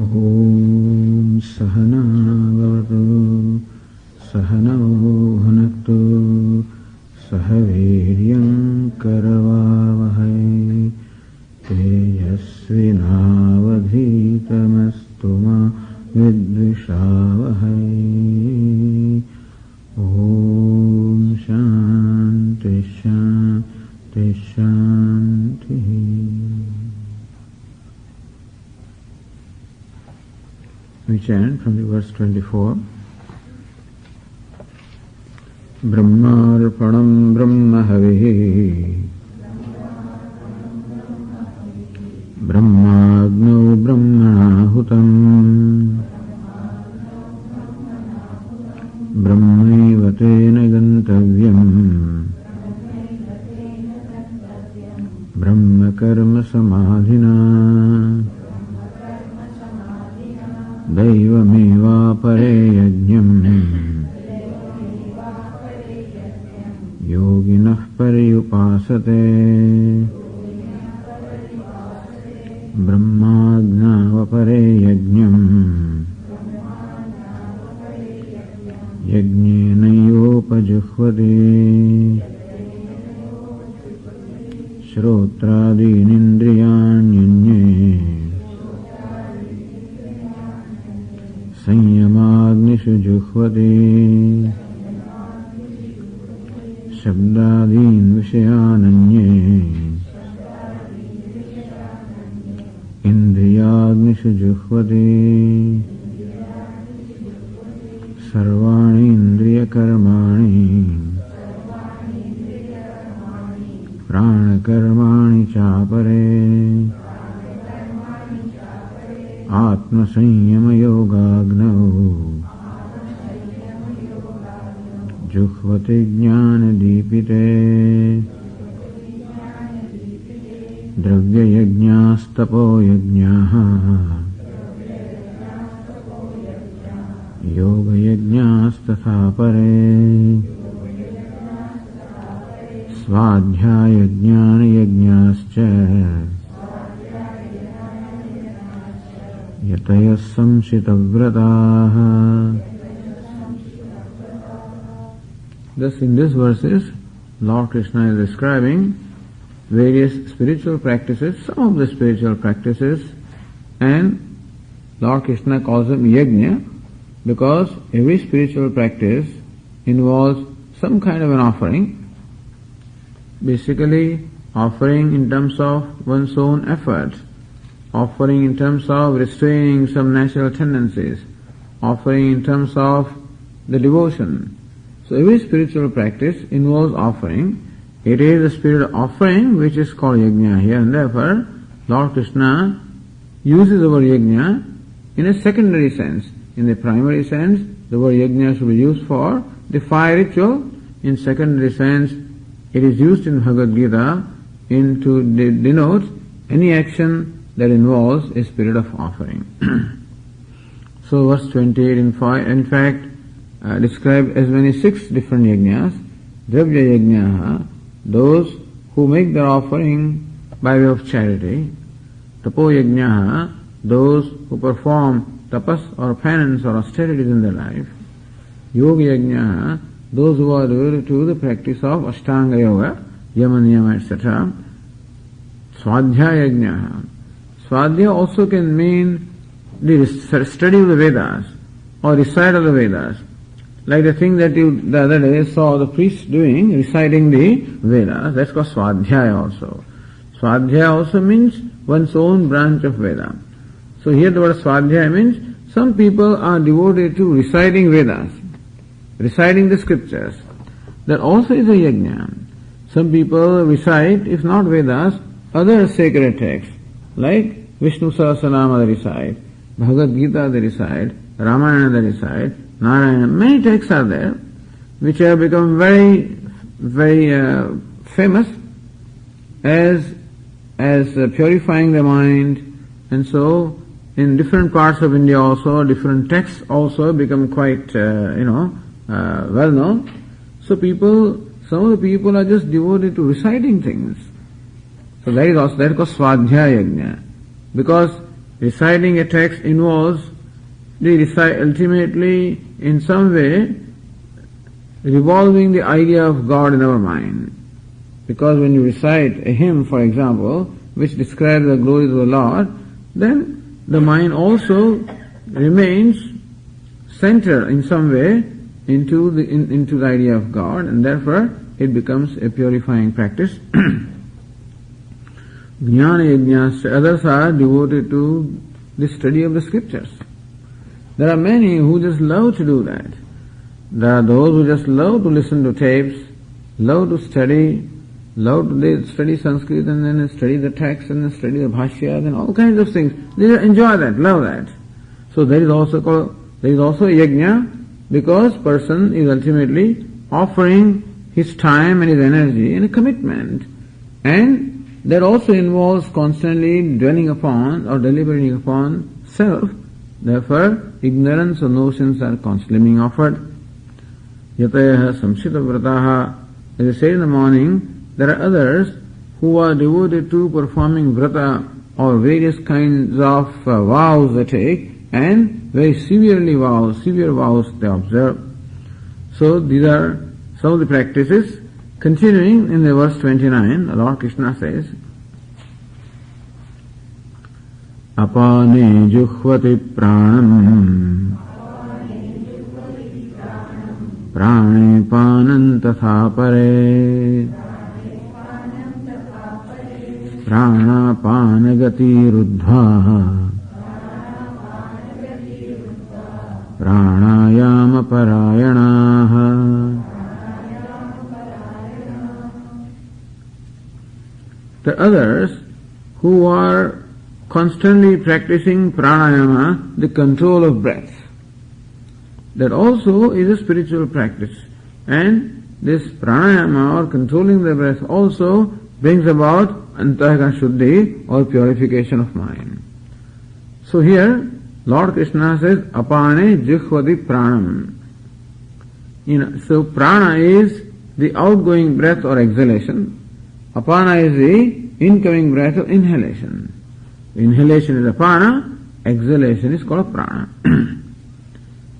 Om Sahana Vavatu Sahana Bhunaktu Sahaviryam Karavavahai Tejasvinavadhitamastu ma vidvishavahai. Om Shanti Shanti Shanti. We chant from the verse 24. Brahmarpanam Brahmahavihi Brahmagno Brahmanahutam Brahmaiva tena gantavyam Brahma karma samadhina Daivameva pare yajñam Yoginah pariyupasate Brahmagnava pare yajñam Yajñena yopajuhvate Shrotraadinindriyanyanye Sanyamagnishu juhvate Shabdadin vishayananye Indriyagnishu juhvate Sarvani indriya karmani Prana karmani chapare Atma Sanyama Yogagnau Juhvate Jnana Dipite Dravya Yajnastapo Yajnaha Yoga Yajnastatha Pare Svadhyaya Jnana Yajnascha Yatayas samsitavrataha. Thus in these verses, Lord Krishna is describing various spiritual practices, some of the spiritual practices, and Lord Krishna calls them yajna because every spiritual practice involves some kind of an offering, basically offering in terms of one's own efforts, offering in terms of restraining some natural tendencies, offering in terms of the devotion. So every spiritual practice involves offering. It is the spirit of offering which is called yajna here, and therefore Lord Krishna uses the word yajna in a secondary sense. In the primary sense, the word yajna should be used for the fire ritual. In secondary sense, it is used in Bhagavad Gītā to denote any action that involves a spirit of offering. So verse 28 in fact described as many 6 different yajnas. Dravya yajnaha, those who make their offering by way of charity. Tapo yajnaha, those who perform tapas or penance or austerities in their life. Yoga yajnaha, those who are devoted to the practice of Ashtanga Yoga, Yama Niyama, etc. Swadhyaya yajnaha. Swadhyaya also can mean the study of the Vedas or recite of the Vedas. Like the thing that you the other day saw the priest doing, reciting the Vedas, that's called Swadhyaya also. Swadhyaya also means one's own branch of Veda. So here the word Swadhyaya means some people are devoted to reciting Vedas, reciting the scriptures. That also is a yajna. Some people recite, if not Vedas, other sacred texts, like Vishnu Sahasranama they recite, Bhagavad Gītā they recite, Ramayana they recite, Narayana. Many texts are there which have become very, very famous as purifying the mind, and so in different parts of India also, different texts also become quite, well known. So some of the people are just devoted to reciting things. So that is called Swadhyaya Yajna. Because reciting a text involves ultimately in some way revolving the idea of God in our mind. Because when you recite a hymn, for example, which describes the glories of the Lord, then the mind also remains centered in some way into the idea of God, and therefore it becomes a purifying practice. Jnana yajñasya, others are devoted to the study of the scriptures. There are many who just love to do that. There are those who just love to listen to tapes, love to study, they study Sanskrit and then they study the text and then study the bhashyas and all kinds of things. They enjoy that, love that. So there is also yajna, because person is ultimately offering his time and his energy in a commitment. And that also involves constantly dwelling upon or deliberating upon self. Therefore, ignorance or notions are constantly being offered. Yatayaha samsita vrataha. As I said in the morning, there are others who are devoted to performing vrata or various kinds of vows they take, and very severe vows they observe. So these are some of the practices. Continuing in the verse 29, Lord Krishna says, Apane juhvati pranam prane panam tatha pare prana panagati ruddha pranayama parayanaha. The others who are constantly practicing pranayama, the control of breath, that also is a spiritual practice. And this pranayama or controlling the breath also brings about antahakana shuddhi or purification of mind. So here Lord Krishna says, Apane jihvati pranam. So prana is the outgoing breath or exhalation. Apana is the incoming breath or inhalation. Inhalation is apana, exhalation is called prana.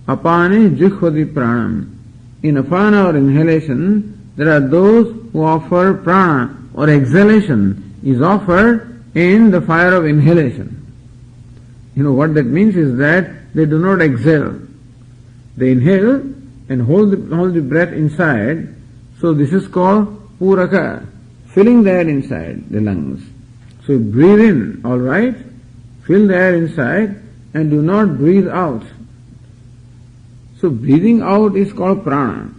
Apane jihvati pranam. In apana or inhalation, there are those who offer prana or exhalation is offered in the fire of inhalation. What that means is that they do not exhale. They inhale and hold the breath inside. So this is called puraka, filling the air inside the lungs. So you breathe in, alright, fill the air inside and do not breathe out. So breathing out is called prana.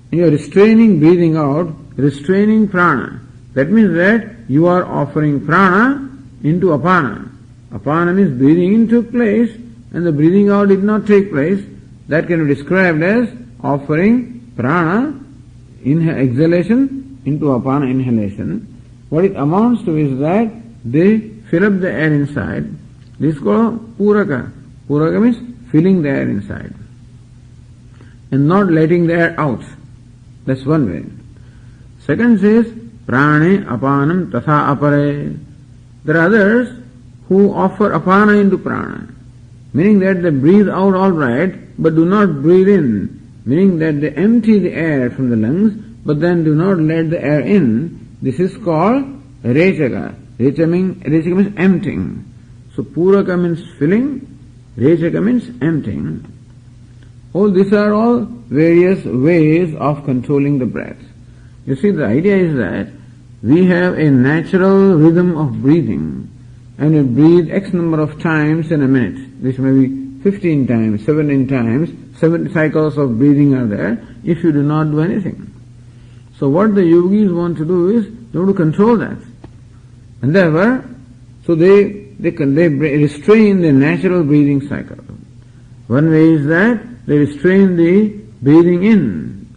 You are restraining breathing out, restraining prana. That means that you are offering prana into apana. Apana means breathing in took place and the breathing out did not take place. That can be described as offering prana, exhalation into apana, inhalation. What it amounts to is that they fill up the air inside. This is called puraka. Puraka means filling the air inside and not letting the air out. That's one way. Second says, prane apanam tatha apare. There are others who offer apana into prana, meaning that they breathe out all right, but do not breathe in, meaning that they empty the air from the lungs, but then do not let the air in. This is called rechaka. Rechaka means emptying. So puraka means filling, rechaka means emptying. All these are all various ways of controlling the breath. You see, the idea is that we have a natural rhythm of breathing, and we breathe X number of times in a minute, which may be 15 times, 17 times, 7 cycles of breathing are there if you do not do anything. So what the yogis want to do is, they want to control that. And therefore, so they restrain the natural breathing cycle. One way is that they restrain the breathing in,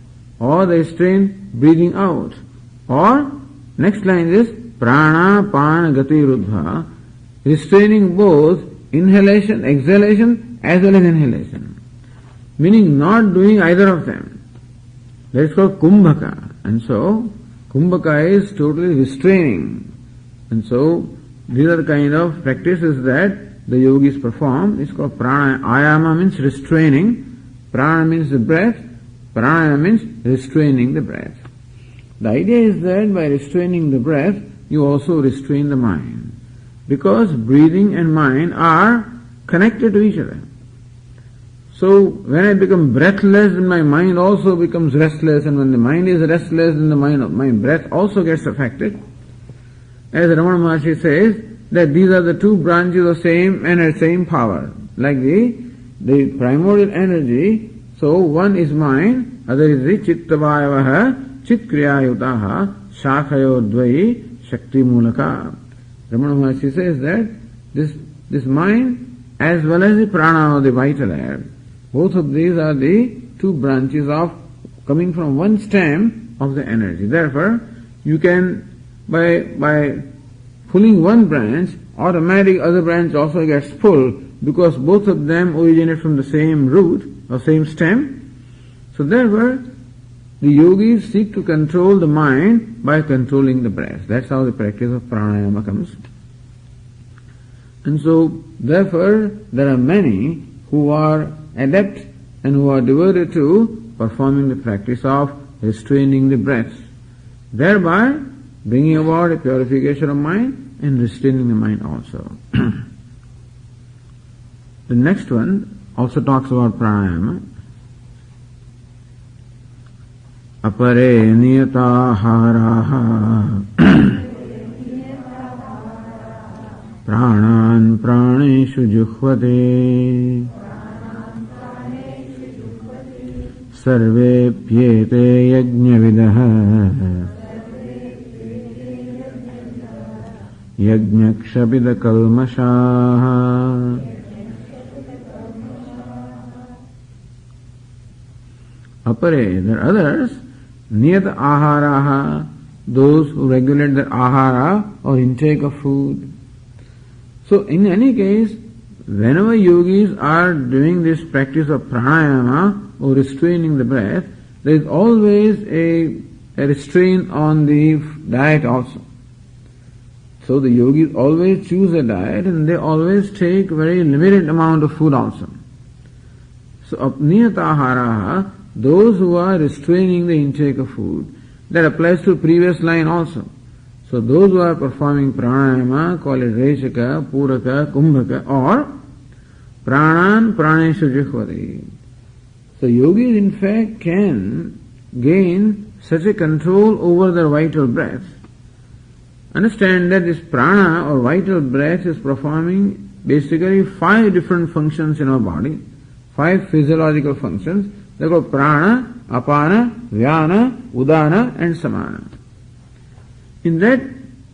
or they restrain breathing out, or next line is prana pana gati ruddha, restraining both inhalation, exhalation as well as inhalation, meaning not doing either of them. That is called kumbhaka. And so kumbhaka is totally restraining. And so these are the kind of practices that the yogis perform is called pranayama. Ayama means restraining, prana means the breath, pranayama means restraining the breath. The idea is that by restraining the breath, you also restrain the mind. Because breathing and mind are connected to each other. So when I become breathless, then my mind also becomes restless, and when the mind is restless, then my breath also gets affected. As Ramana Maharshi says, that these are the two branches of same energy, same power. Like the primordial energy, so one is mind, other is the chittavayavaha, chitkriya-yutaha, shakhayo dvai, shakti mulaka. Ramana Maharshi says that this mind as well as the prana or the vital air, both of these are the two branches of coming from one stem of the energy. Therefore, you can by pulling one branch, automatically other branch also gets pulled because both of them originate from the same root or same stem. So therefore, the yogis seek to control the mind by controlling the breath. That's how the practice of pranayama comes. And so, therefore, there are many who are adept and who are devoted to performing the practice of restraining the breath, thereby bringing about a purification of mind and restraining the mind also. The next one also talks about pranayama. Apare niyataharaha pranan praneshu juhvate sarve pyete yajnavidaha yajnakshabida kalmashaha. Apare, there are others, niyat aharaha, those who regulate their ahara or intake of food. So in any case, whenever yogis are doing this practice of pranayama or restraining the breath, there is always a restraint on the diet also. So the yogis always choose a diet and they always take very limited amount of food also. So niyataharaha, those who are restraining the intake of food, that applies to previous line also. So those who are performing pranayama, call it reshaka, puraka, kumbhaka, or pranan praneshu jihvati. So yogis in fact can gain such a control over their vital breath. Understand that this prana or vital breath is performing basically 5 different functions in our body, 5 physiological functions. They are called prana, apana, vyana, udana and samana. In that,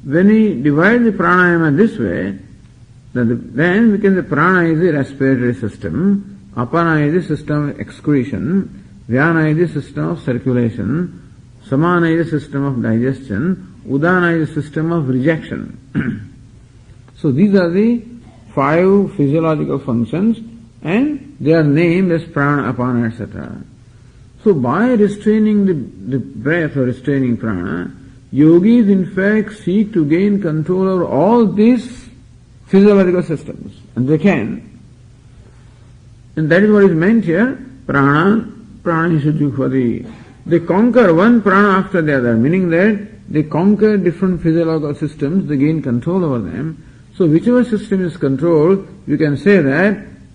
when we divide the pranayama this way, then we can say prana is the respiratory system, apana is the system of excretion, vyana is the system of circulation, samana is the system of digestion, udana is the system of rejection. So these are the 5 physiological functions and they are named as prana, apana, etc. So by restraining the breath or restraining prana, yogis in fact seek to gain control over all these physiological systems, and they can. And that is what is meant here, prana, praneshu juhvati. They conquer one prana after the other, meaning that they conquer different physiological systems, they gain control over them. So whichever system is controlled, you can say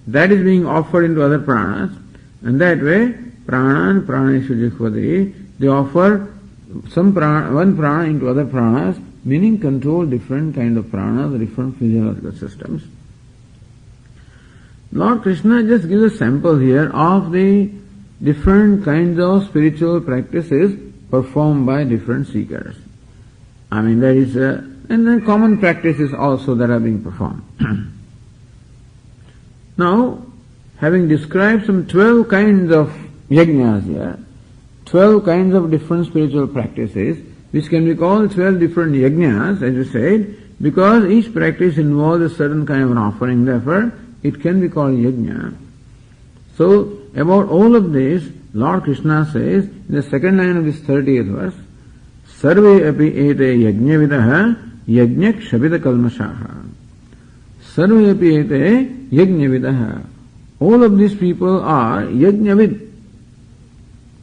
that is being offered into other pranas, and that way, pranan praneshu jihvati, they offer one prana into other pranas, meaning control different kind of pranas, different physiological systems. Lord Krishna just gives a sample here of the different kinds of spiritual practices performed by different seekers. I mean, there is and then common practices also that are being performed. Now, having described some 12 kinds of yajnas here, 12 kinds of different spiritual practices, which can be called 12 different yajnas, as you said, because each practice involves a certain kind of an offering, therefore it can be called yajna. So, about all of this, Lord Krishna says, in the second line of this 30th verse, Sarve api ete yajna vidaha yajna kshabida kalmashaha. Sarvepi ete yajnavidaha. All of these people are yajnavid.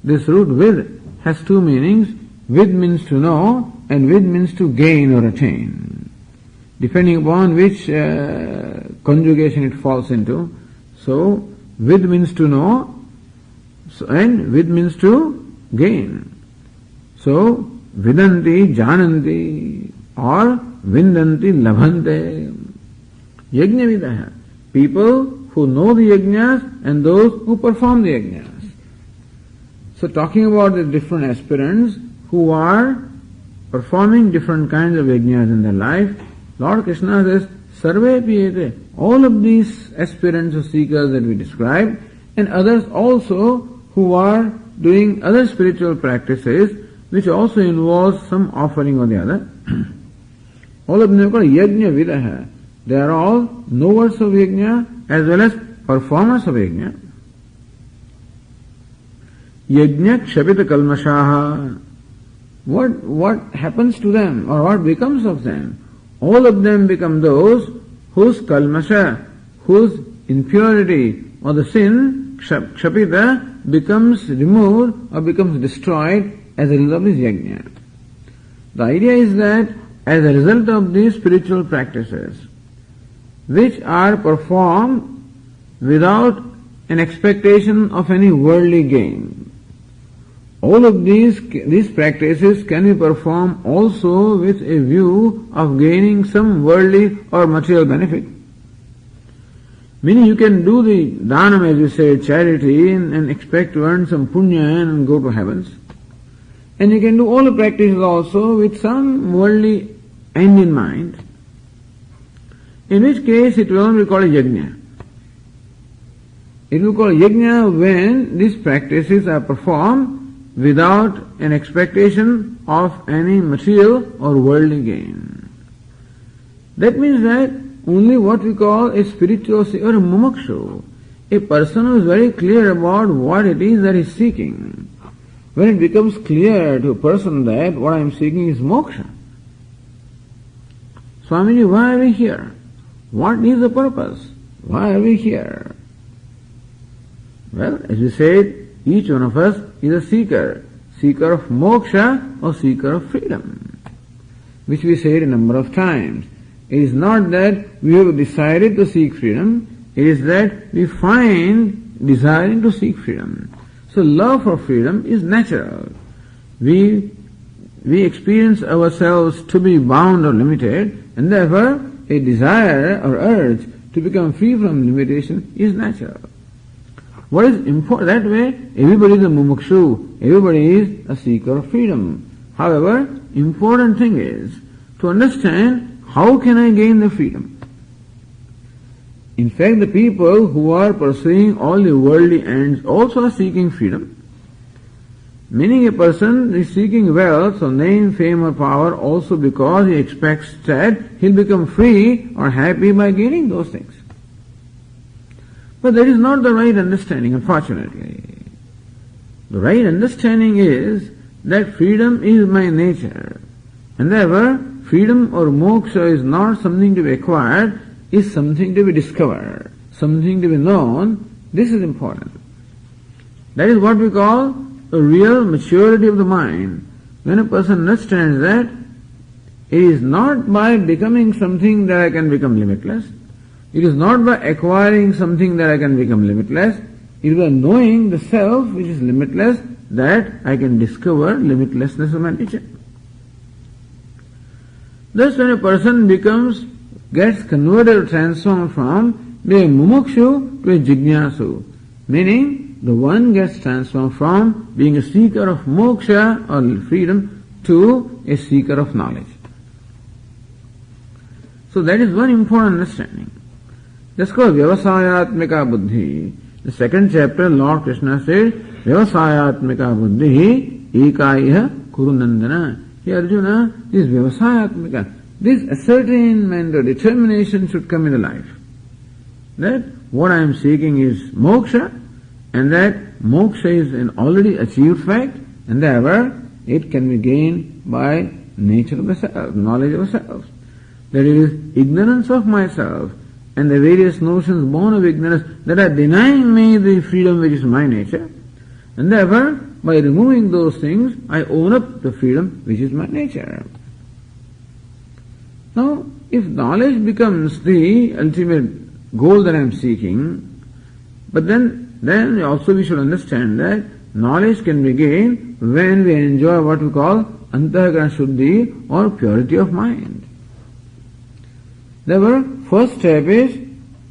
This root vid has two meanings. Vid means to know and vid means to gain or attain, depending upon which conjugation it falls into. So, vid means to know and vid means to gain. So, vidanti, jananti or vindanti, labhante. Yajnavidaha. People who know the yajnas and those who perform the yajnas. So talking about the different aspirants who are performing different kinds of yajnas in their life, Lord Krishna says, Sarve piyete, all of these aspirants or seekers that we described, and others also who are doing other spiritual practices which also involves some offering or the other. All of them are called yajna vidaha. They are all knowers of yajna as well as performers of yajna. Yajna kshapita kalmashaha. What happens to them or what becomes of them? All of them become those whose kalmasha, whose impurity or the sin, kshapita, becomes removed or becomes destroyed as a result of this yajna. The idea is that as a result of these spiritual practices, which are performed without an expectation of any worldly gain, all of these practices can be performed also with a view of gaining some worldly or material benefit. Meaning you can do the dhanam, as you say, charity, and expect to earn some punya and go to heavens. And you can do all the practices also with some worldly end in mind, in which case it will not be called a yajna. It will be called yajna when these practices are performed without an expectation of any material or worldly gain. That means that only what we call a spiritual or a mumukshu, a person who is very clear about what it is that he is seeking. When it becomes clear to a person that what I am seeking is moksha, Swamiji, why are we here? What is the purpose? Why are we here? Well, as we said, each one of us is a seeker of moksha or seeker of freedom, which we said a number of times. It is not that we have decided to seek freedom, it is that we find desiring to seek freedom. So love for freedom is natural. We experience ourselves to be bound or limited, and therefore a desire or urge to become free from limitation is natural. What is important? That way, everybody is a mumukshu, everybody is a seeker of freedom. However, important thing is to understand how can I gain the freedom. In fact, the people who are pursuing all the worldly ends also are seeking freedom. Meaning a person is seeking wealth or name, fame or power also because he expects that he'll become free or happy by gaining those things. But that is not the right understanding, unfortunately. The right understanding is that freedom is my nature, and therefore freedom or moksha is not something to be acquired, is something to be discovered, something to be known. This is important. That is what we call a real maturity of the mind. When a person understands that it is not by becoming something that I can become limitless, it is not by acquiring something that I can become limitless, it is by knowing the self which is limitless that I can discover limitlessness of my nature. Thus when a person gets converted or transformed from being a mumukshu to a jignasu, meaning the one gets transformed from being a seeker of moksha or freedom to a seeker of knowledge. So that is one important understanding. That's called vyavasayatmika buddhi. The second chapter, Lord Krishna said, vyavasayatmika buddhi ekaiha kurunandana. Hey Arjuna, this vyavasayatmika, this ascertainment or determination should come in the life. That what I am seeking is moksha, and that moksha is an already achieved fact, and therefore it can be gained by nature of the self, knowledge of self. That it is ignorance of myself and the various notions born of ignorance that are denying me the freedom which is my nature. And therefore, by removing those things, I own up the freedom which is my nature. Now, if knowledge becomes the ultimate goal that I am seeking, but then also we should understand that knowledge can be gained when we enjoy what we call antahkarana shuddhi or purity of mind. Therefore, first step is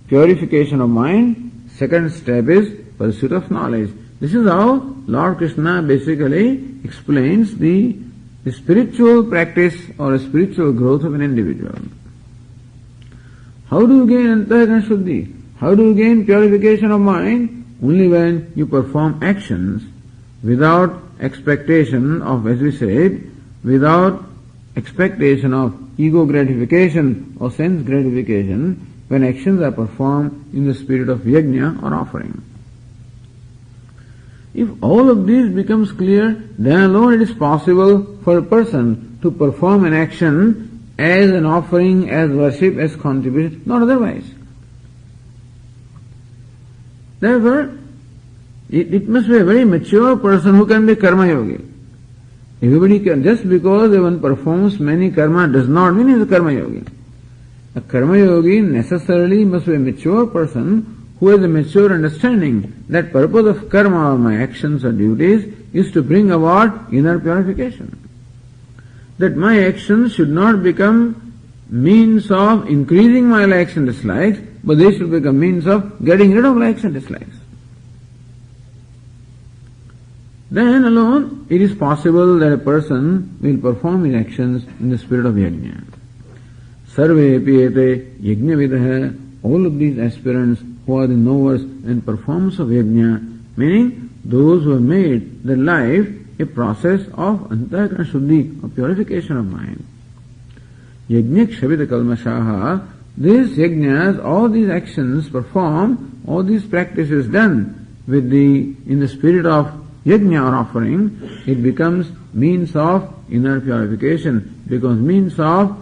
purification of mind, second step is pursuit of knowledge. This is how Lord Krishna basically explains the spiritual practice or a spiritual growth of an individual. How do you gain antahkarana shuddhi? How do you gain purification of mind? Only when you perform actions without expectation of, as we said, without expectation of ego gratification or sense gratification, when actions are performed in the spirit of yajna or offering. If all of this becomes clear, then alone it is possible for a person to perform an action as an offering, as worship, as contribution, not otherwise. Therefore, it must be a very mature person who can be karma yogi. Everybody can, just because one performs many karma does not mean he is a karma yogi. A karma yogi necessarily must be a mature person who has a mature understanding that purpose of karma or my actions or duties is to bring about inner purification. That my actions should not become means of increasing my likes and dislikes, but they should become means of getting rid of likes and dislikes. Then alone it is possible that a person will perform his actions in the spirit of yajna. Sarve piyate yajna vidaha, all of these aspirants who are the knowers and performers of yajna, meaning those who have made their life a process of antahkarana shuddhi, of purification of mind. Yajna kshavita kalmashaha, these yajnas, all these actions performed, all these practices done in the spirit of yajna or offering, it becomes means of inner purification, becomes means of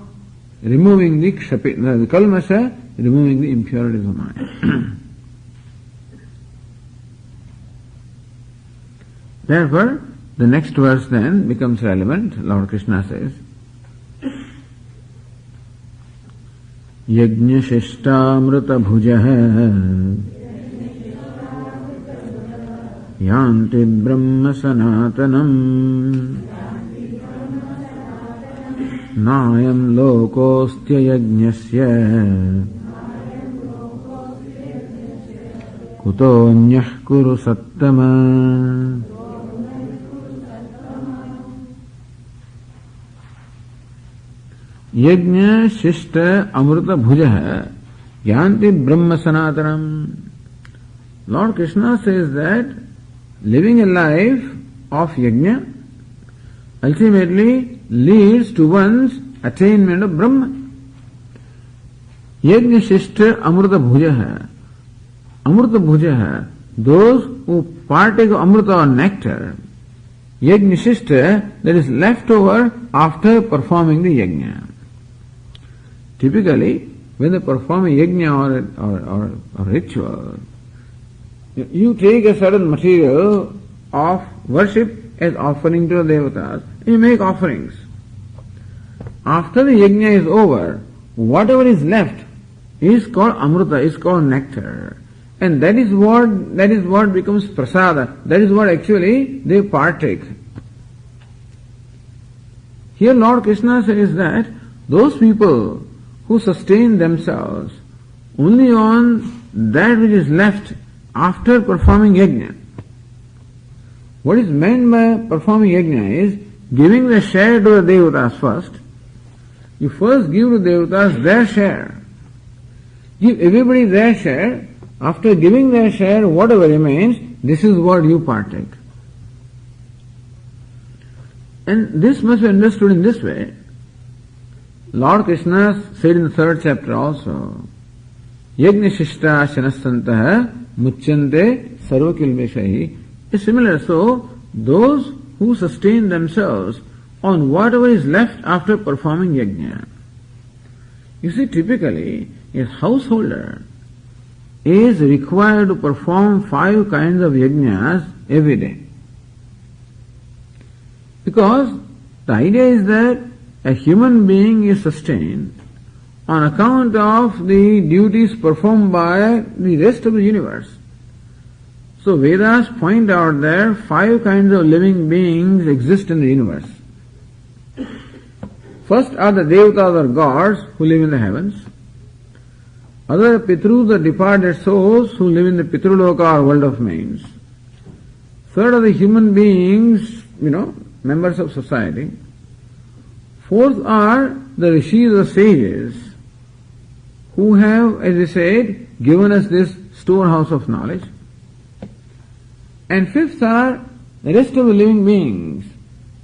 removing the kalmasha, removing the impurities of mind. Therefore, the next verse then becomes relevant. Lord Krishna says, Yajna shishtamrita bhujah yanti brahma sanatanam nayam lokostya yajnasya kutonyah kuru sattama. Yajna shishta amrita bhujah yanti brahma sanatanam. Lord Krishna says that living a life of yajna ultimately leads to one's attainment of Brahma. Yajna shishta amrita bhujah. Amrita bhujah, those who partake of amrita or nectar. Yajna shishta, that is left over after performing the yajna. Typically, when they perform a yajna or ritual, you take a certain material of worship as offering to the devatas. You make offerings. After the yajna is over, whatever is left is called amrita, is called nectar. And that is what becomes prasada. That is what actually they partake. Here Lord Krishna says that those people who sustain themselves only on that which is left after performing yajna. What is meant by performing yajna is giving the share to the devatas first. You first give to the devatas their share. Give everybody their share. After giving their share, whatever remains, this is what you partake. And this must be understood in this way. Lord Krishna said in the 3rd chapter also, Yajna shishta shanastantaha muchyante sarvakilmeshahi. It's similar. So, those who sustain themselves on whatever is left after performing yajna. You see, typically, a householder is required to perform 5 kinds of yajnas every day. Because the idea is that a human being is sustained on account of the duties performed by the rest of the universe. So Vedas point out that 5 kinds of living beings exist in the universe. First are the devatas or gods who live in the heavens. Other are pitrus, the departed souls who live in the pitruloka or world of mains. Third are the human beings, members of society. Fourth are the rishis or sages who have, as I said, given us this storehouse of knowledge. And fifth are the rest of the living beings,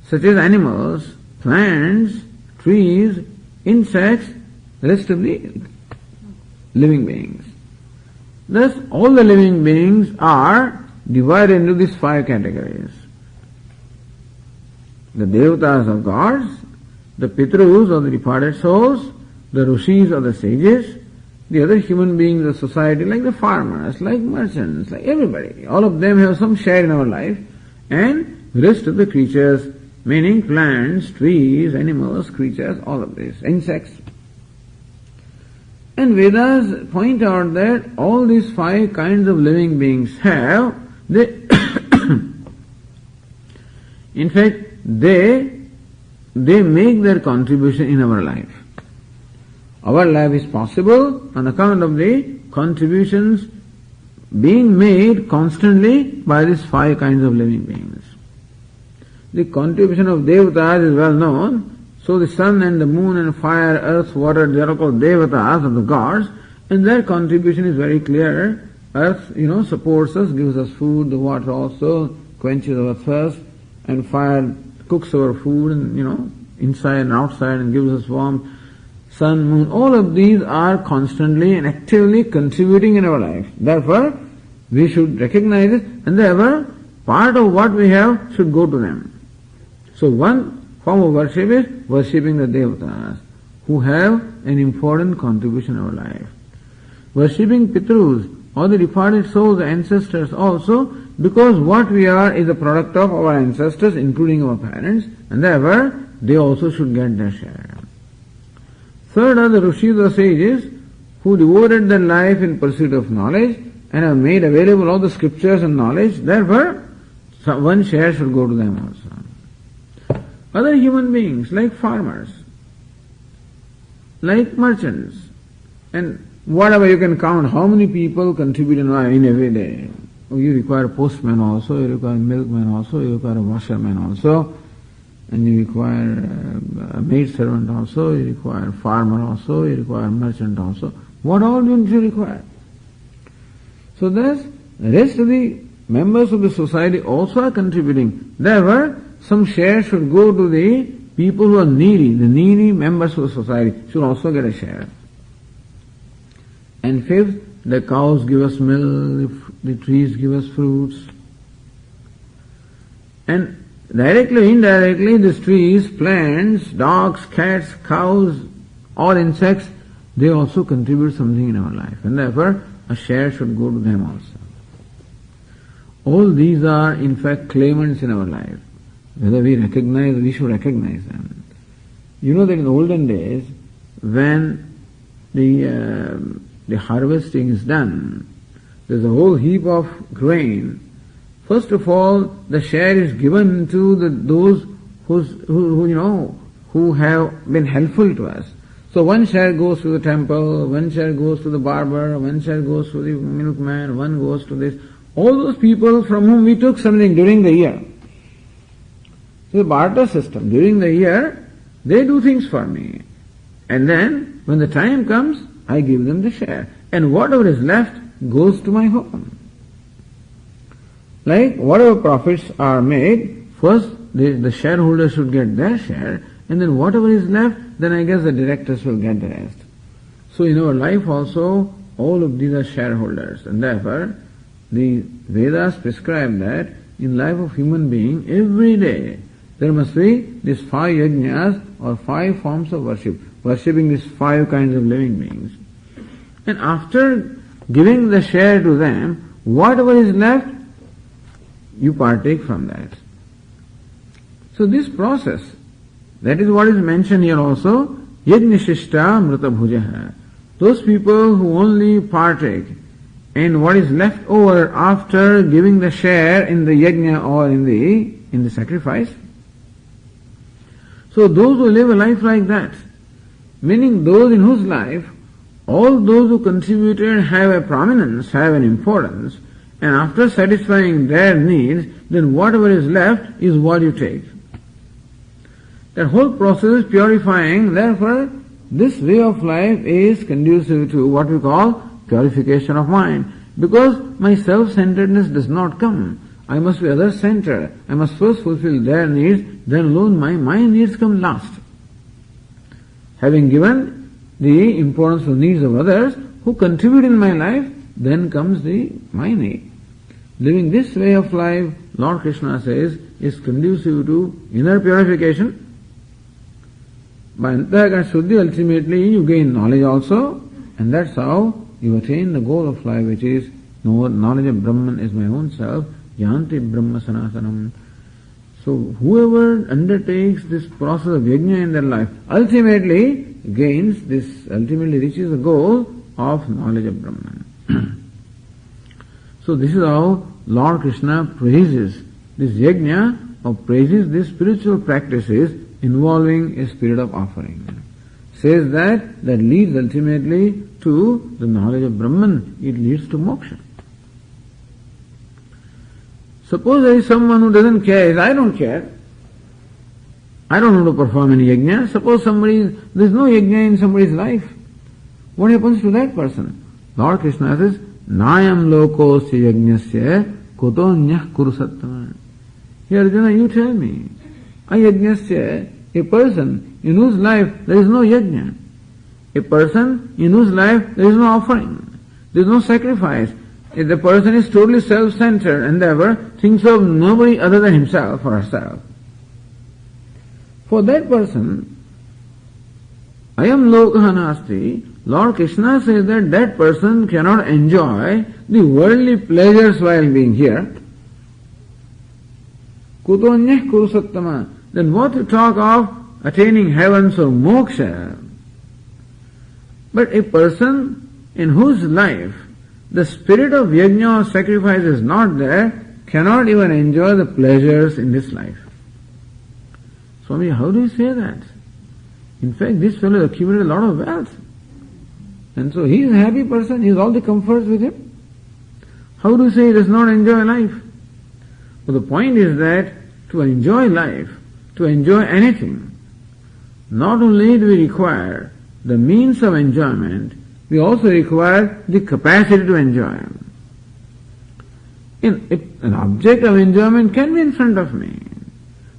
such as animals, plants, trees, insects, the rest of the living beings. Thus, all the living beings are divided into these 5 categories. The devatas or gods, the pitrus or the departed souls, the rishis or the sages, the other human beings of society like the farmers, like merchants, like everybody. All of them have some share in our life, and the rest of the creatures, meaning plants, trees, animals, creatures, all of these, insects. And Vedas point out that all these 5 kinds of living beings have, in fact, they make their contribution in our life. Our life is possible on account of the contributions being made constantly by these 5 kinds of living beings. The contribution of devatas is well known. So the sun and the moon and fire, earth, water, they are called devatas of the gods, and their contribution is very clear. Earth, supports us, gives us food, the water also quenches our thirst, and fire cooks our food and, inside and outside and gives us warmth. Sun, moon, all of these are constantly and actively contributing in our life. Therefore, we should recognize it, and therefore, part of what we have should go to them. So one form of worship is worshipping the devatas, who have an important contribution in our life. Worshipping pitrus, or the departed souls, the ancestors also, because what we are is a product of our ancestors, including our parents, and therefore, they also should get their share. Third are the rishis or sages who devoted their life in pursuit of knowledge and have made available all the scriptures and knowledge. Therefore, one share should go to them also. Other human beings like farmers, like merchants, and whatever you can count, how many people contribute in every day. You require a postman also, you require a milkman also, you require a washerman also, and you require a maid servant also, you require a farmer also, you require a merchant also. What all do you require? So thus, the rest of the members of the society also are contributing. Therefore, some share should go to the people who are needy. The needy members of the society should also get a share. And fifth, the cows give us milk, the trees give us fruits. And directly or indirectly, these trees, plants, dogs, cats, cows, all insects, they also contribute something in our life. And therefore, a share should go to them also. All these are, in fact, claimants in our life. Whether we should recognize them. You know that in the olden days, when the harvesting is done, there's a whole heap of grain. First of all, the share is given to those who have been helpful to us. So one share goes to the temple, one share goes to the barber, one share goes to the milkman, one goes to this. All those people from whom we took something during the year. So the barter system, during the year, they do things for me. And then, when the time comes, I give them the share. And whatever is left goes to my home. Like, whatever profits are made, first the shareholders should get their share, and then whatever is left, then I guess the directors will get the rest. So in our life also, all of these are shareholders, and therefore, the Vedas prescribe that in life of human being, every day, there must be these 5 yajnas or 5 forms of worship, worshipping these 5 kinds of living beings. And after giving the share to them, whatever is left, you partake from that. So this process, that is what is mentioned here also, yajnashishta mrita bhujaha. Those people who only partake in what is left over after giving the share in the yajna or in the sacrifice. So those who live a life like that, meaning those in whose life all those who contributed have a prominence, have an importance, and after satisfying their needs, then whatever is left is what you take. That whole process is purifying, therefore this way of life is conducive to what we call purification of mind. Because my self-centeredness does not come. I must be other-centered. I must first fulfill their needs, then alone my needs come last. Having given the importance of needs of others who contribute in my life, then comes my need. Living this way of life, Lord Krishna says, is conducive to inner purification. By Antahakara Shuddhi, ultimately you gain knowledge also, and that's how you attain the goal of life, which is knowledge of Brahman is my own self, yanti Brahma Sanatanam. So whoever undertakes this process of yajna in their life ultimately reaches the goal of knowledge of Brahman. So this is how Lord Krishna praises this yajna, or praises these spiritual practices involving a spirit of offering. Says that leads ultimately to the knowledge of Brahman. It leads to moksha. Suppose there is someone who doesn't care, I don't care. I don't want to perform any yajna. Suppose there is no yajna in somebody's life. What happens to that person? Lord Krishna says, Nayam lokosya yajnasya kutonyah kurusattama. Here Arjuna, you tell me, ayajnasya, a person in whose life there is no yajna, a person in whose life there is no offering, there is no sacrifice, if the person is totally self-centered and therefore thinks of nobody other than himself or herself, for that person, ayam lokaha nasti, Lord Krishna says that person cannot enjoy the worldly pleasures while being here. Kutonyah kurusattama. Then what to talk of attaining heavens or moksha? But a person in whose life the spirit of yajna or sacrifice is not there cannot even enjoy the pleasures in this life. Swami, how do you say that? In fact, this fellow accumulated a lot of wealth. And so he is a happy person, he has all the comforts with him. How do you say he does not enjoy life? Well, the point is that to enjoy life, to enjoy anything, not only do we require the means of enjoyment, we also require the capacity to enjoy. An object of enjoyment can be in front of me.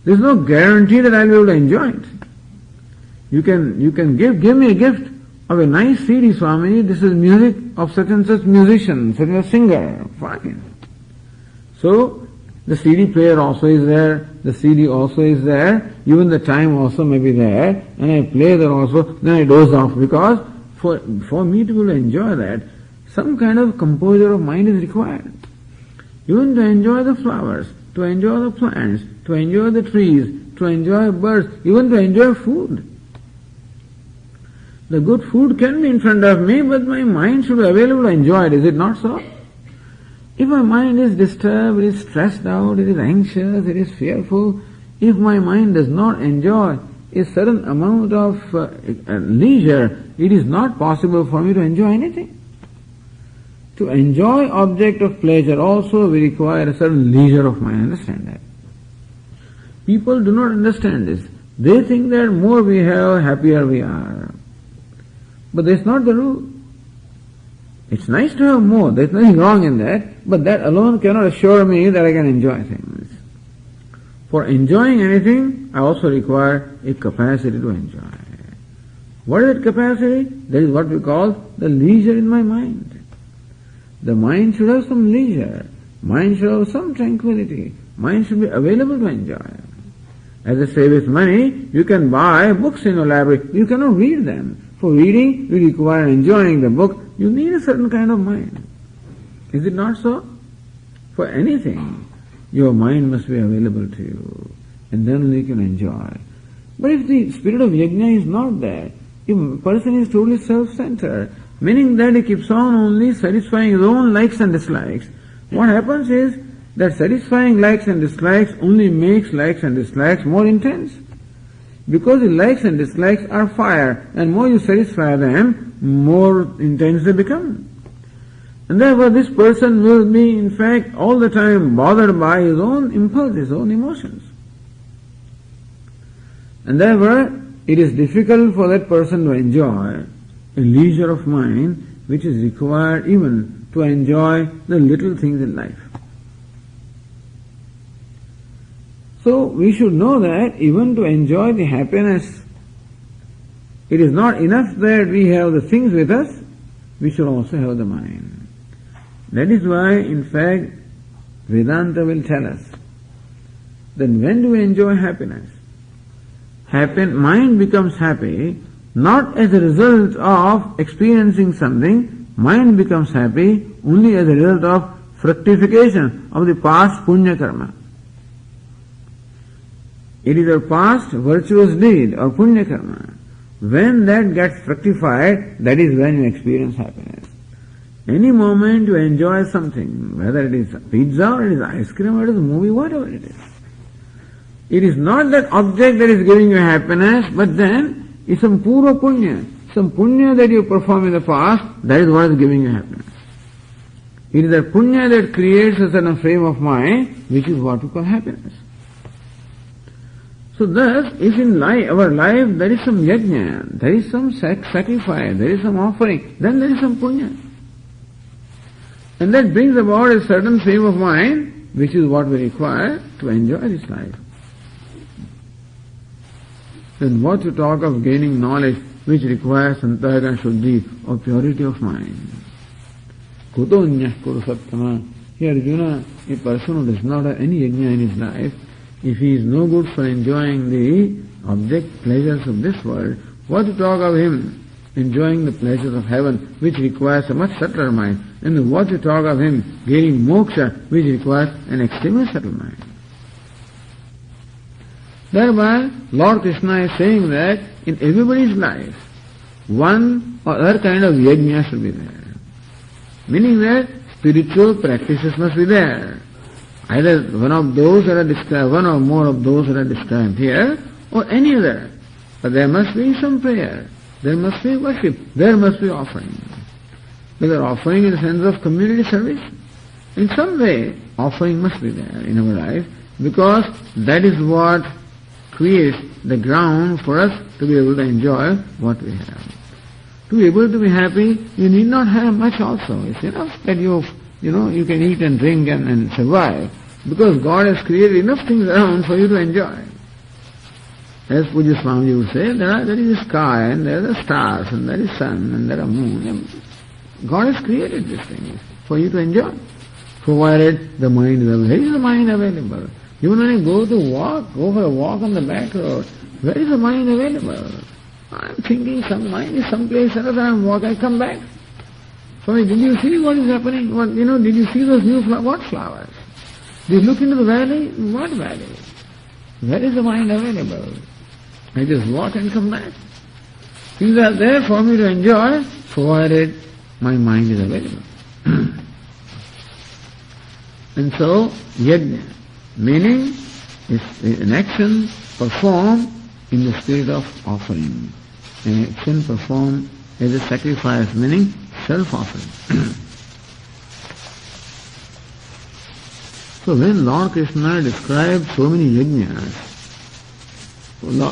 There is no guarantee that I will be able to enjoy it. You can give me a gift of a nice CD, Swami, this is music of such and such musician, such a singer, fine. So, the CD player also is there, the CD also is there, even the time also may be there, and I play there also, then I doze off, because for me to be able to enjoy that, some kind of composure of mind is required. Even to enjoy the flowers, to enjoy the plants, to enjoy the trees, to enjoy birds, even to enjoy food. The good food can be in front of me, but my mind should be available to enjoy it, is it not so? If my mind is disturbed, it is stressed out, it is anxious, it is fearful, if my mind does not enjoy a certain amount of leisure, it is not possible for me to enjoy anything. To enjoy object of pleasure also we require a certain leisure of mind, understand that. People do not understand this. They think that more we have, happier we are. But that's not the rule. It's nice to have more, there's nothing wrong in that, but that alone cannot assure me that I can enjoy things. For enjoying anything, I also require a capacity to enjoy. What is that capacity? That is what we call the leisure in my mind. The mind should have some leisure. Mind should have some tranquility. Mind should be available to enjoy. As I say, with money, you can buy books in your library. You cannot read them. For reading, you require enjoying the book, you need a certain kind of mind. Is it not so? For anything, your mind must be available to you, and then only you can enjoy. But if the spirit of yajna is not there, if a person is totally self-centered, meaning that he keeps on only satisfying his own likes and dislikes, what happens is that satisfying likes and dislikes only makes likes and dislikes more intense. Because the likes and dislikes are fire, and more you satisfy them, more intense they become. And therefore this person will be in fact all the time bothered by his own impulse, his own emotions. And therefore it is difficult for that person to enjoy a leisure of mind which is required even to enjoy the little things in life. So we should know that even to enjoy the happiness, it is not enough that we have the things with us, we should also have the mind. That is why, in fact, Vedanta will tell us that when do we enjoy happiness? Mind becomes happy not as a result of experiencing something, mind becomes happy only as a result of fructification of the past punya karma. It is a past virtuous deed or punya karma. When that gets fructified, that is when you experience happiness. Any moment you enjoy something, whether it is pizza or it is ice cream or it is a movie, whatever it is. It is not that object that is giving you happiness, but then it's some pura punya, some punya that you perform in the past, that is what is giving you happiness. It is that punya that creates a certain frame of mind, which is what we call happiness. So thus, if in our life there is some yajna, there is some sacrifice, there is some offering, then there is some punya. And that brings about a certain frame of mind, which is what we require to enjoy this life. Then what to talk of gaining knowledge which requires santaka shuddhi or purity of mind? Kuto nyah kuru sattama. Here Arjuna, a person who does not have any yajna in his life, if he is no good for enjoying the object pleasures of this world, what to talk of him enjoying the pleasures of heaven, which requires a much subtler mind, and what to talk of him gaining moksha, which requires an extremely subtle mind. Thereby, Lord Krishna is saying that in everybody's life, one or other kind of yajna should be there. Meaning that spiritual practices must be there. Either one of those that are described, one or more of those that are described here, or any other. But there must be some prayer, there must be worship, there must be offering. Whether offering in the sense of community service, in some way offering must be there in our life, because that is what creates the ground for us to be able to enjoy what we have. To be able to be happy, you need not have much also. It's enough that you can eat and drink and survive, because God has created enough things around for you to enjoy. As Pujya Swami would say, there is a sky, and there are the stars, and there is sun, and there are moon. And God has created these things for you to enjoy, provided the mind is available. Where is the mind available? Even when you go for a walk on the back road, where is the mind available? I am thinking some mind is someplace else, I walk, I come back. So did you see what is happening? Did you see those new what flowers? Did you look into the valley? What valley? Where is the mind available? I just walk and come back. Things are there for me to enjoy, provided my mind is available. And so, yajna, meaning is an action performed in the spirit of offering. An action performed as a sacrifice, meaning self-offering. So when Lord Krishna described so many yajnas,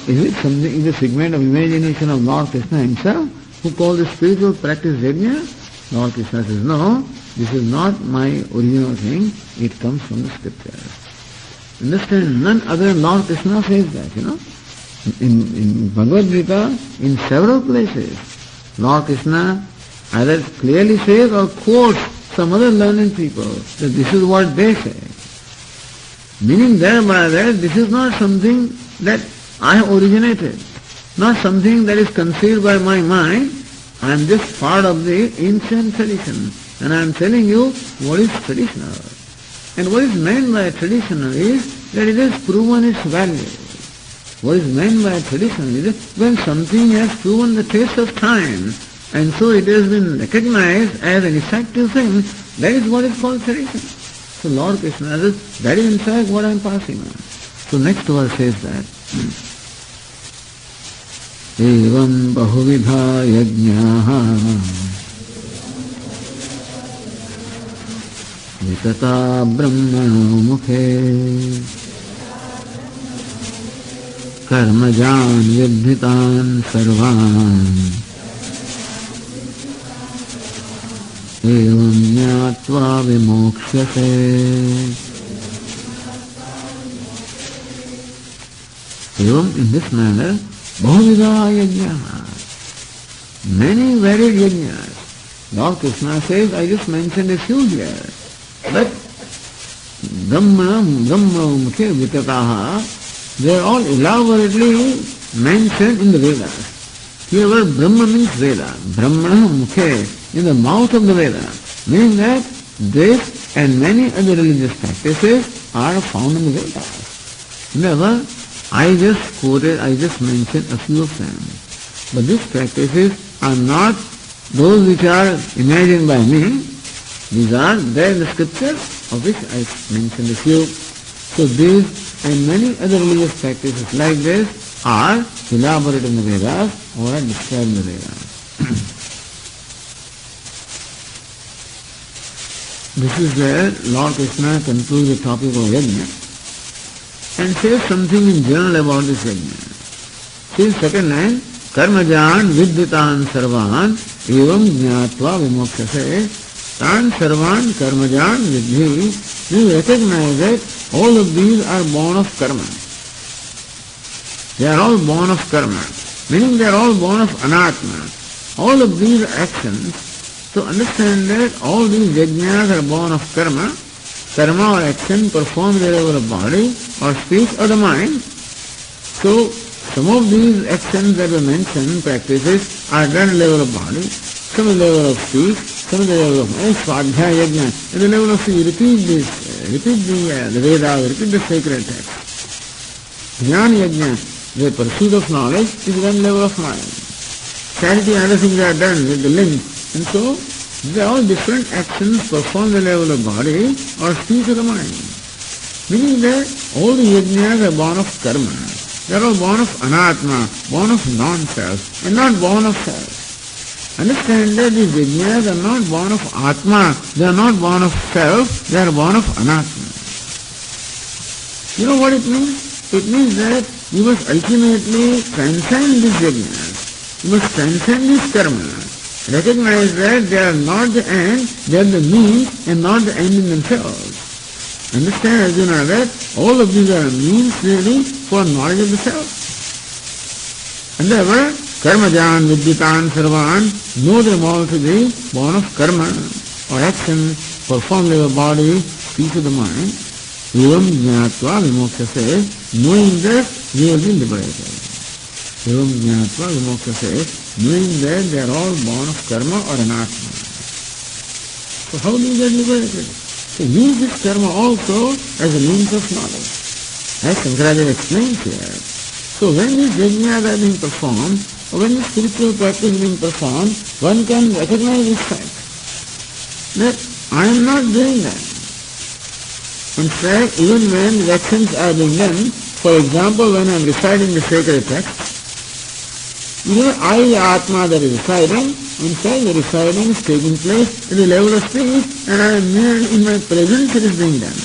is it a figment of imagination of Lord Krishna himself who called the spiritual practice yajna? Lord Krishna says, no, this is not my original thing, it comes from the scriptures. Understand, none other than Lord Krishna says that, In Bhagavad Gītā, in several places, Lord Krishna either clearly says or quotes some other learned people that this is what they say. Meaning thereby that this is not something that I have originated. not something that is conceived by my mind. I am just part of the ancient tradition, and I am telling you what is traditional. And what is meant by traditional is that it has proven its value. What is meant by traditional is that when something has proven the test of time, and so it has been recognized as an effective thing, that is what is called tradition. So Lord Krishna says, that is in fact what I am passing on. So next verse says that, Evam bahuvidha yajñāha vitata brahmano mukhe karmajan vidhitan sarvan evam jnātva vimokṣyase. Evam, in this manner, bahuvidha yajñāha, many varied yajñas. Lord Krishna says, I just mentioned a few here, but Brahma mukhe vitataha, they are all elaborately mentioned in the Vedas. Here word Brahma means Veda. Brahmana mukhe, in the mouth of the Veda, meaning that this and many other religious practices are found in the Vedas. Never, I just mentioned a few of them. But these practices are not those which are imagined by me. These are there in the scriptures, of which I mentioned a few. So these and many other religious practices like this are elaborated in the Vedas or are described in the Vedas. This is where Lord Krishna concludes the topic of yajna and says something in general about this yajna. Says second line, Karmajan vidhitan sarvan evam jnātva vimokṣyase. Tan sarvan karmajan vidhi. You recognize that all of these are born of karma. They are all born of karma, meaning they are all born of anatma. All of these actions, to understand that all these yajnas are born of karma, karma or action performed at the level of body or speech or the mind. So, some of these actions that were mentioned, practices, are done at the level of body, some at the level of speech, some at the level of swadhyaya yajna. At the level of speech, repeat the Vedas, repeat the sacred text. Jnana yajna, the pursuit of knowledge, is done at the level of mind. Charity and other things are done with the limbs. And so, they are all different actions performed at the level of body or speech or the mind. Meaning that all the yajnas are born of karma. They are all born of anatma, born of non-self, and not born of self. Understand that these yajnas are not born of atma, they are not born of self, they are born of anatma. You know what it means? It means that you must ultimately transcend these yajnas. You must transcend these karma. Recognize that they are not the end, they are the means and not the end in themselves. Understand, Arjuna, that all of these are means really for knowledge of the self. And therefore, karmajan vidhitan sarvan, know them all to be born of karma or action performed by the body, speech of the mind. Evam jnātva vimokṣyase, knowing that you will be liberated. Evam jnātva vimokṣyase, knowing that they are all born of karma or anatma. So how do you get liberated? So use this karma also as a means of knowledge, as Shankaracharya explains here. So when these yajnas are being performed, or when this spiritual practice is being performed, one can recognize this fact, that I am not doing that. In fact, even when the actions are being done, for example, when I am reciting the sacred text, I, the Atma that is reciting, in fact the reciting is taking place at the level of speech, and I am merely in my presence it is being done.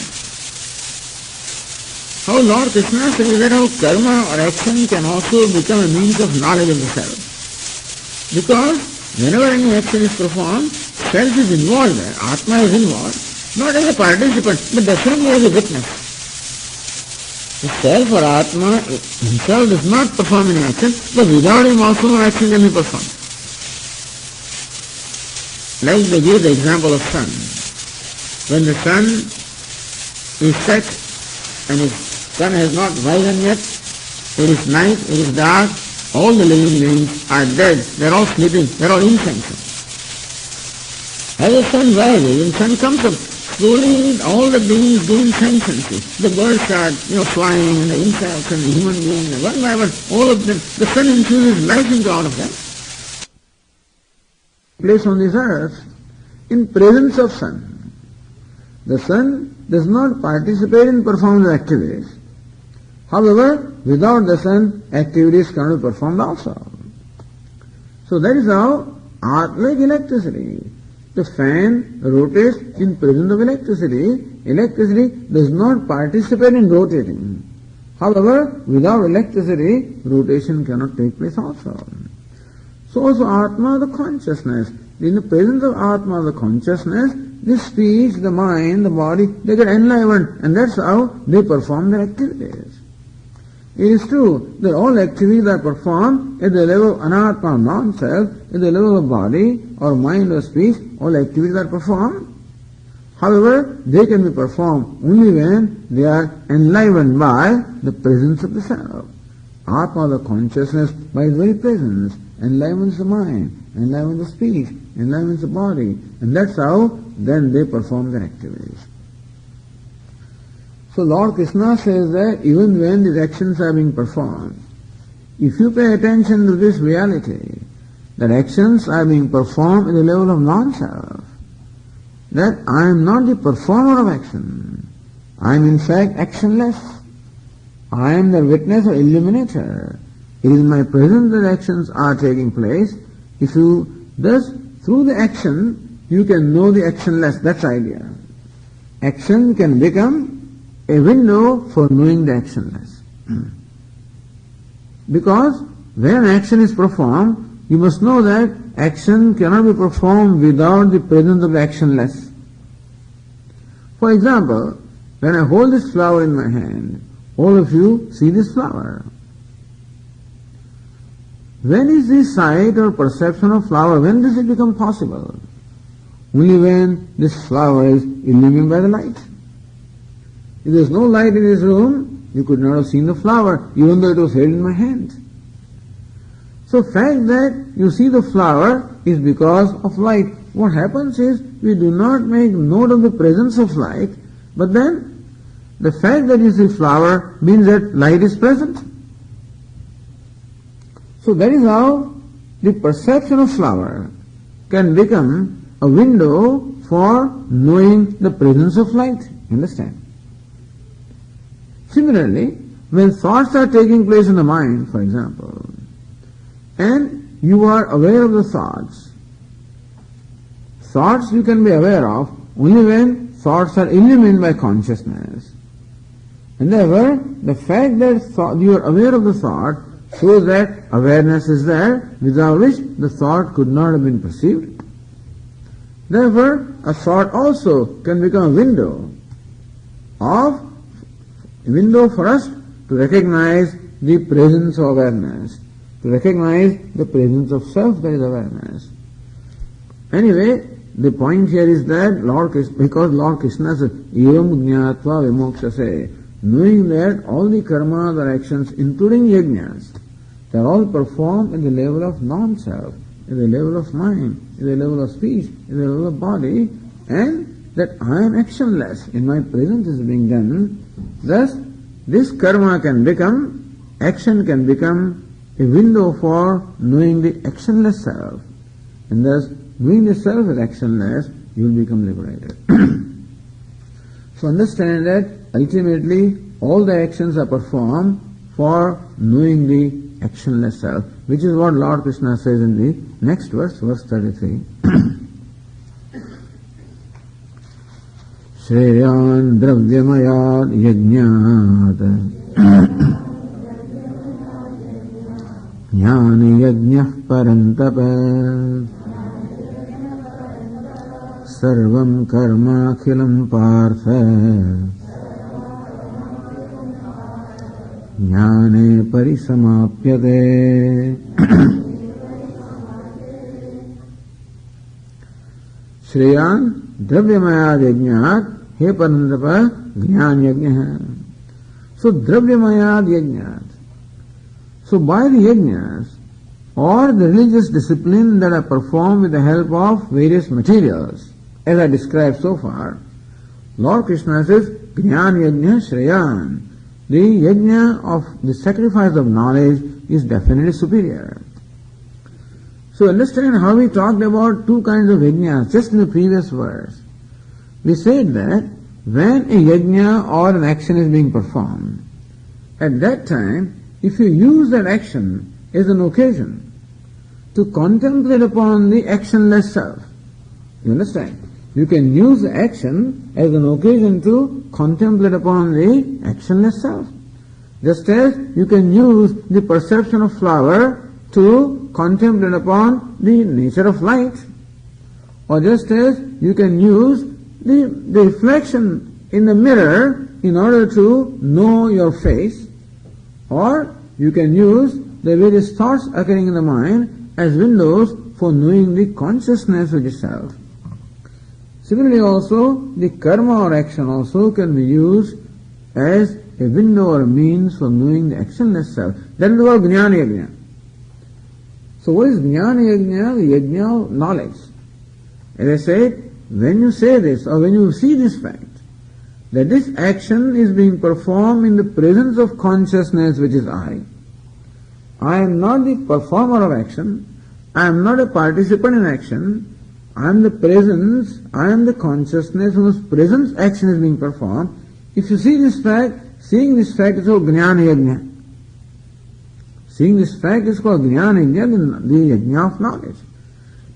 How Lord Krishna says that how karma or action can also become a means of knowledge of the self. Because whenever any action is performed, self is involved there, Atma is involved, not as a participant, but definitely as a witness. The self or Atma himself does not perform any action, but without him also no action can be performed. Like they give the example of sun. When the sun is set and the sun has not risen yet, it is night, it is dark, all the living beings are dead, they're all sleeping, they're all insensate. As the sun rises and sun comes up, slowly all the beings gain sentiency. The birds start, flying, and the insects and the human beings, and one by one, all of them, the sun infuses life into all of them. Place on this earth, in presence of sun. The sun does not participate in performing the activities. However, without the sun, activities cannot be performed also. So that is how, like electricity, the fan rotates in presence of electricity. Electricity does not participate in rotating. However, without electricity, rotation cannot take place also. So also Atma, the consciousness. In the presence of Atma, the consciousness, the speech, the mind, the body, they get enlivened, and that's how they perform their activities. It is true that all activities are performed at the level of anatma, non-self, at the level of body or mind or speech, all activities are performed. However, they can be performed only when they are enlivened by the presence of the self. Atma, the consciousness, by its very presence, enlivens the mind, enlivens the speech, enlivens the body, and that's how then they perform their activities. So Lord Krishna says that even when these actions are being performed, if you pay attention to this reality, that actions are being performed at the level of non-self, that I am not the performer of action, I am in fact actionless, I am the witness or illuminator. It is in my presence that actions are taking place. If you, thus, through the action, you can know the actionless, that's the idea. Action can become a window for knowing the actionless. Because when an action is performed, you must know that action cannot be performed without the presence of the actionless. For example, when I hold this flower in my hand, all of you see this flower. When is the sight or perception of flower, when does it become possible? Only when this flower is illuminated by the light. If there is no light in this room, you could not have seen the flower, even though it was held in my hand. So fact that you see the flower is because of light. What happens is, we do not make note of the presence of light, but then the fact that you see flower means that light is present. So that is how the perception of flower can become a window for knowing the presence of light. Understand? Similarly, when thoughts are taking place in the mind, for example, and you are aware of the thoughts you can be aware of only when thoughts are illuminated by consciousness. And therefore, the fact that you are aware of the thought shows that awareness is there, without which the thought could not have been perceived. Therefore, a thought also can become a window for us to recognize the presence of awareness, to recognize the presence of self, that is awareness. Anyway, the point here is that because Lord Krishna says, Evam Jnatva Vimokshase, knowing that all the karmas or actions, including yajnas, they are all performed at the level of non-self, at the level of mind, at the level of speech, at the level of body, and that I am actionless, in my presence is being done. Thus, this karma can become, action can become a window for knowing the actionless self. And thus, knowing the self is actionless, you will become liberated. So understand that ultimately all the actions are performed for knowing the actionless self, which is what Lord Krishna says in the next verse, verse 33. Shreyan dravyamayad yajñāt jnani yajñah parantapa sarvam karma akhilam partha jnane parisamapyate. Shreyan dravyamayad yajñāt, he parantapa jnān yajñah. So dravyamayad yajñāt. So by the yajnas, or the religious discipline that are performed with the help of various materials, as I described so far, Lord Krishna says, Jnana yajna shreyan. The yajna of the sacrifice of knowledge is definitely superior. So understand how we talked about two kinds of yajnas just in the previous verse. We said that when a yajna or an action is being performed, at that time, if you use that action as an occasion to contemplate upon the actionless self, you understand? You can use the action as an occasion to contemplate upon the actionless self. Just as you can use the perception of flower to contemplate upon the nature of light. Or just as you can use the reflection in the mirror in order to know your face. Or you can use the various thoughts occurring in the mind as windows for knowing the consciousness of yourself. Similarly also, the karma or action also can be used as a window or a means for knowing the actionless self. That is called Jnana Yajna. So what is Jnana Yajna? The Yajna of knowledge. As I said, when you say this or when you see this fact, that this action is being performed in the presence of consciousness which is I. I am not the performer of action. I am not a participant in action. I am the presence, I am the consciousness whose presence action is being performed. If you see this fact, seeing this fact is called Jnana Yajna. Seeing this fact is called Jnana Yajna, the Yajna of knowledge.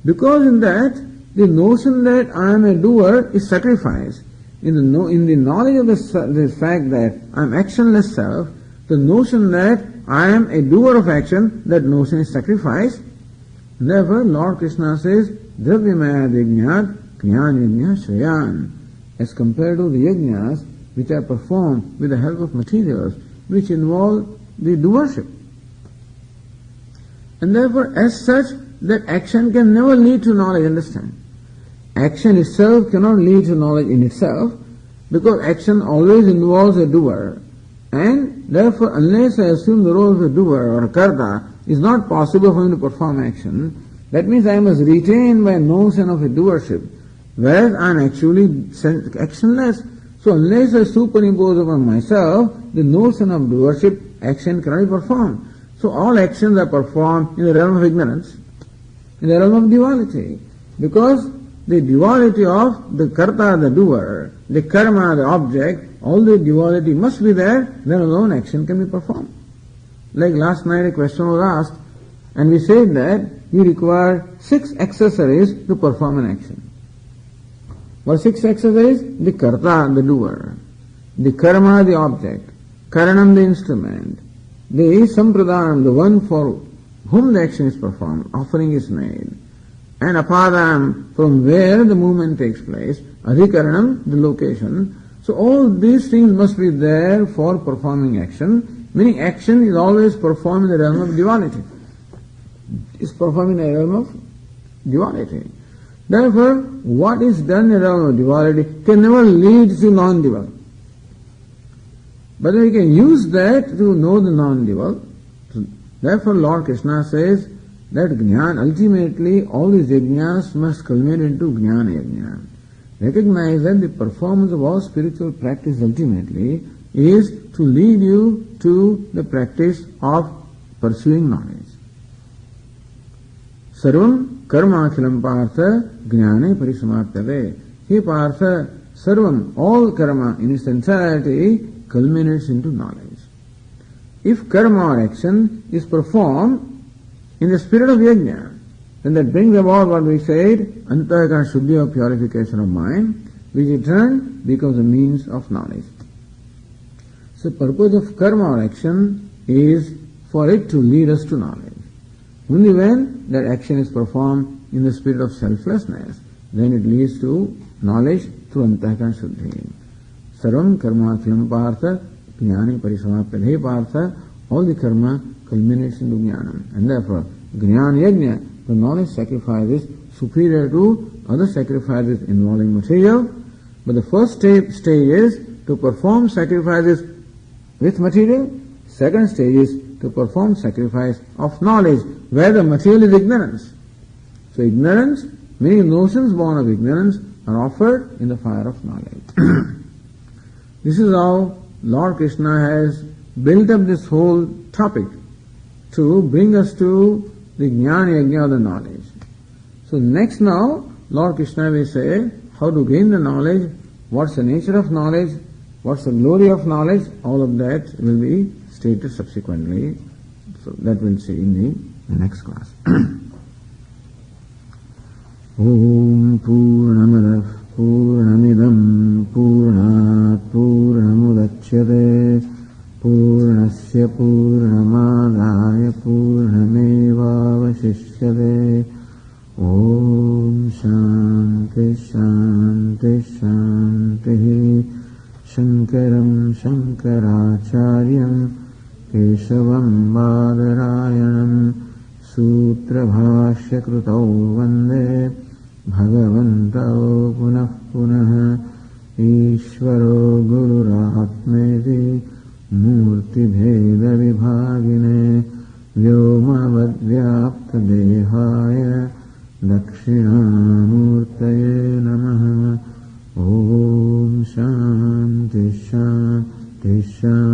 Because in that, the notion that I am a doer is sacrifice. In the knowledge of the fact that I am actionless self, the notion that I am a doer of action, that notion is sacrifice. Therefore, Lord Krishna says, Dravyamaya yajnat jnana yajna shreyan, as compared to the yajnas which are performed with the help of materials which involve the doership. And therefore, as such, that action can never lead to knowledge, understand. Action itself cannot lead to knowledge in itself, because action always involves a doer. And therefore, unless I assume the role of a doer or a karta, it's not possible for me to perform action. That means I must retain my notion of a doership, whereas I am actually actionless. So unless I superimpose upon myself the notion of doership, action cannot be performed. So all actions are performed in the realm of ignorance, in the realm of duality. Because the duality of the karta, the doer, the karma, the object, all the duality must be there, then alone action can be performed. Like last night a question was asked, and we said that you require 6 accessories to perform an action. What 6 accessories? The karta, the doer, the karma, the object, karanam, the instrument, the sampradhanam, the one for whom the action is performed, offering is made, and apadam, from where the movement takes place, adhikaranam, the location. So all these things must be there for performing action, meaning action is always performed in the realm of duality. It's performed in the realm of duality. Therefore, what is done in the realm of duality can never lead to non-dual. But we can use that to know the non-dual. So therefore, Lord Krishna says that Jnana, ultimately all these yajnas must culminate into Jnana Yajna. Recognize that the performance of all spiritual practice ultimately is to lead you to the practice of pursuing knowledge. Sarvam karma akhilam partha jnane parisamaprave. He partha, sarvam, all karma in its entirety culminates into knowledge. If karma or action is performed in the spirit of yajna, then that brings about what we said, antahakara shuddhi, or purification of mind, which in turn becomes a means of knowledge. So the purpose of karma or action is for it to lead us to knowledge. Only when that action is performed in the spirit of selflessness, then it leads to knowledge through antahakara shuddhi. Sarvam karma akhilam partha jnane parisamaprave. Hey partha, all the karma culminates into jnana. And therefore, jnana yajna, the knowledge sacrifice is superior to other sacrifices involving material. But the first stage is to perform sacrifices with material. Second stage is to perform sacrifice of knowledge, where the material is ignorance. So ignorance, many notions born of ignorance are offered in the fire of knowledge. This is how Lord Krishna has built up this whole topic to bring us to the Jnana Yajna of the knowledge. So next now, Lord Krishna will say how to gain the knowledge, what's the nature of knowledge, what's the glory of knowledge, all of that will be stated subsequently. So that we'll see in the next class. Om Purnamadav Purnamidam Purnat Purnamudachyate Purnasya Purnamadaya Purnamevavashishyate. Om Shanti Shanti Shanti. Shankaram Shankaracharyam Keshavam Badarayanam Sutra Bhashya Krutau Vande Bhagavantau Punah Punah Ishvaro Gururatmeti Murti Bheda Vibhagine Vyomavadvyapta Dehaya Dakshinamurtaye Namaha. Om Shanti Shanti Shanti.